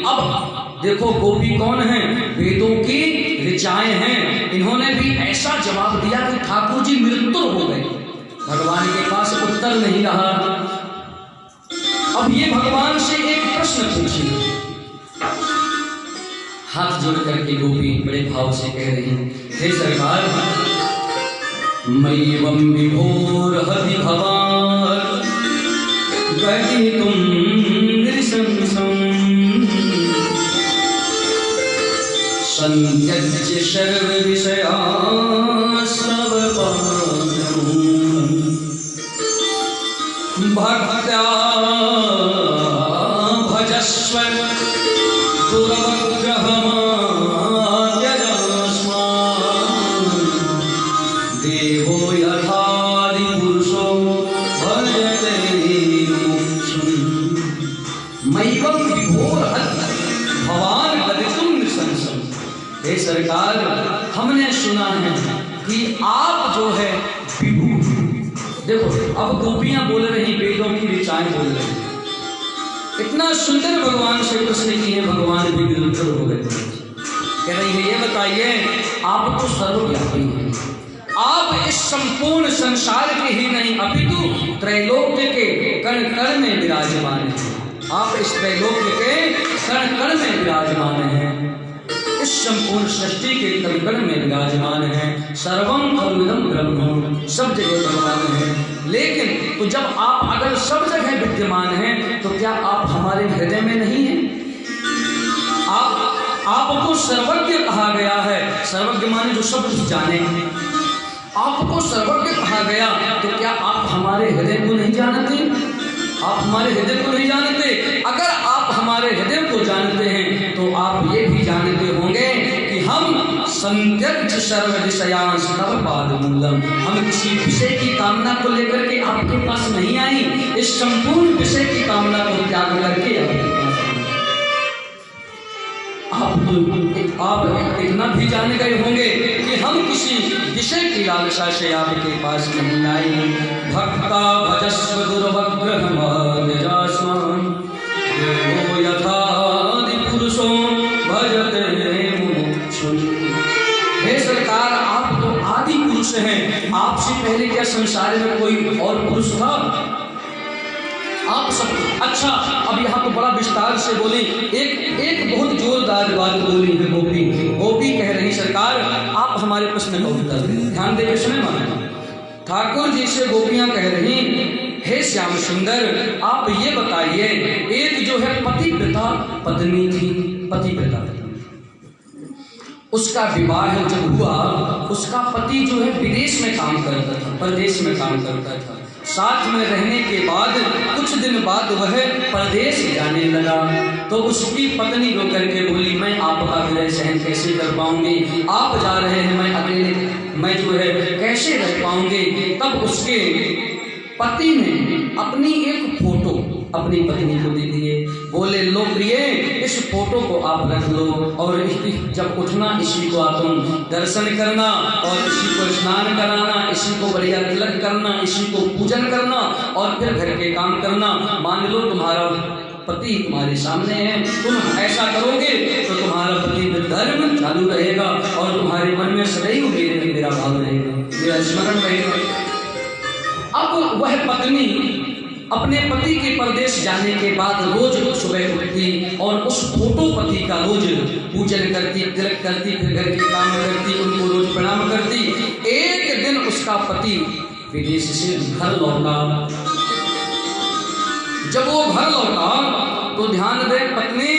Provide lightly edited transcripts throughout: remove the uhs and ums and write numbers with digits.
अब देखो गोपी कौन है, वेदों की ऋचाएं हैं। इन्होंने भी ऐसा जवाब दिया कि ठाकुर जी मृत्यु हो गए, भगवान के पास उत्तर नहीं रहा। अब ये भगवान से एक प्रश्न पूछे, हाथ जोड़ करके गोपी बड़े भाव से कह रही, हे सरकार, मय्यवं विभोर हति भवान गति तुम नृशंसं संत्यज्य सर्व विषयान् भक्त्या भजस्व देवो यथादि पुरुषो भजते मय्यवं विभोर हति भवान गदितुं नृशंसं। हे सरकार, हमने सुना है कि आप जो है विभु। देखो अब गोपियां बोल रही, वेदों की ऋचाएं बोल रही, इतना सुंदर भगवान से प्रश्न किए, भगवान भी विरुद्ध हो गए। कह रही है, ये बताइए, आप तो सर्वव्यापी हैं, आप इस संपूर्ण संसार के ही नहीं अपितु त्रैलोक्य के कण कण में विराजमान हैं। आप इस त्रैलोक्य के कण कण में विराजमान हैं, इस संपूर्ण सृष्टि के कण कण में विराजमान हैं। सर्वं खलुइदं ब्रह्म, सब जगह भगवान है। लेकिन तो जब आप अगर सब जगह विद्यमान हैं, तो क्या आप हमारे हृदय में नहीं हैं? आपको सर्वज्ञ कहा गया है। सर्वज्ञ माने जो सब कुछ जाने। आपको सर्वज्ञ कहा गया, तो क्या आप हमारे हृदय को नहीं जानते? आप हमारे हृदय को नहीं जानते। अगर आप हमारे हृदय को जानते हैं, तो आप ये भी जानते होंगे कि हम संत्यज्य सर्व विषयान् सर्वपादमूलम्, हम किसी विषय की कामना को लेकर के आपके पास नहीं आई, इस संपूर्ण विषय की कामना को त्याग करके आपके पास आई। आप इतना भी जान गए होंगे कि हम किसी विषय की लालसा से आपके पास नहीं आए। भक्ता भजस्व दुर्वग्रहमाद्यजास्मान् देवो यथादि पुरुषो भजते मुमुक्षुः। हे सरकार, आप तो आदि पुरुष हैं, आपसे पहले क्या संसार में कोई और पुरुष था? आप सब अच्छा। अब यहाँ तो बड़ा विस्तार से बोली, एक बहुत जोरदार बात बोली है गोपी। गोपी कह रही, सरकार आप हमारे प्रश्न का उत्तर दें, ध्यान देकर सुने। माना ठाकुर जी से गोपियां कह रही, हे श्याम सुंदर, आप ये बताइए, एक जो है पतिव्रता पत्नी थी, पतिव्रता उसका विवाह जब हुआ, उसका पति जो है विदेश में काम करता था, परदेश में काम करता था। साथ में रहने के बाद कुछ दिन बाद वह परदेश जाने लगा, तो उसकी पत्नी रो करके बोली, मैं आपका विरह सहन कैसे कर पाऊंगी? आप जा रहे हैं, मैं अकेले, मैं जो है कैसे रह पाऊंगी? तब उसके पति ने अपनी एक फोटो अपनी पत्नी को दे दिए। बोले, लो प्रिय, इस फोटो को आप रख लो, और जब उठना इसी को तुम दर्शन करना, और इसी को स्नान कराना, इसी को बढ़िया तिलक करना, इसी को पूजन करना, और फिर घर के काम करना। मान लो तुम्हारा पति तुम्हारे सामने है, तुम ऐसा करोगे तो तुम्हारा पति धर्म चालू रहेगा, और तुम्हारे मन में सदैव मेरा भाव रहेगा, मेरा स्मरण रहेगा। अब वह पत्नी अपने पति के परदेश जाने के बाद रोज सुबह उठती और उस फोटो पति का रोज पूजन करती, तिलक करती, फिर घर के काम करती, उनको रोज प्रणाम करती। एक दिन उसका पति विदेश से घर लौटा। जब वो घर लौटा तो ध्यान दे, पत्नी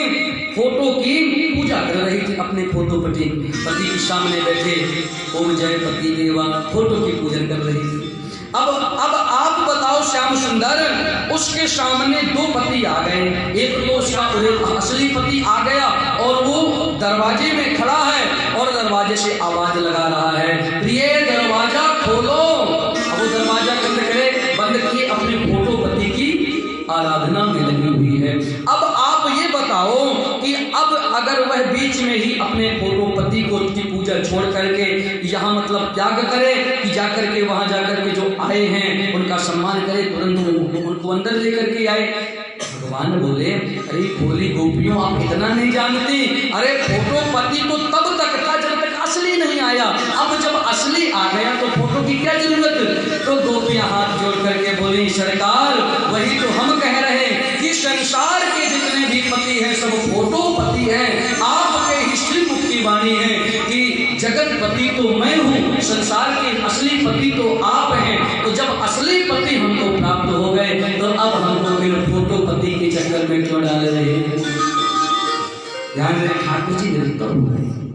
फोटो की पूजा कर रही थी, अपने फोटो पति के सामने बैठे ओम जय पति देवा फोटो की पूजन कर रही थी। अब आप बताओ श्याम सुंदर, उसके सामने दो पति आ गए। एक तो उसका असली पति आ गया और वो दरवाजे में खड़ा है और दरवाजे से आवाज लगा रहा है, प्रिय दरवाजा खोलो। अब वो दरवाजा बंद किए अपने फोटो पति की आराधना में लगी हुई है। अब आप ये बताओ कि अब अगर वह बीच में ही अपने फोटो पति को की पूजा छोड़ करके यहाँ मतलब त्याग करे कि जाकर के वहां जाकर के जो आए हैं उनका सम्मान करे, तुरंत उनको अंदर लेकर के आए। भगवान बोले, अरे भोली गोपियों, आप इतना नहीं जानती, अरे फोटो पति तो तब तक था जब तक असली नहीं आया, अब जब असली आ गया तो फोटो की क्या जरूरत। तो गोपियां हाथ जोड़ करके बोली, सरकार वही तो हम कह रहे हैं कि संसार के जितने भी पति हैं सब फोटो पति हैं। आपके ही श्रीमुख की वाणी है कि जगत पति तो मैं हूँ, संसार के असली पति तो आप हैं। तो जब असली पति हमको प्राप्त हो गए तो अब हमको फिर फोटो पति के चक्कर में क्यों डाल रहे हैं। ध्यान रहे, ठाकुर जी निर्लिप्त हो गए।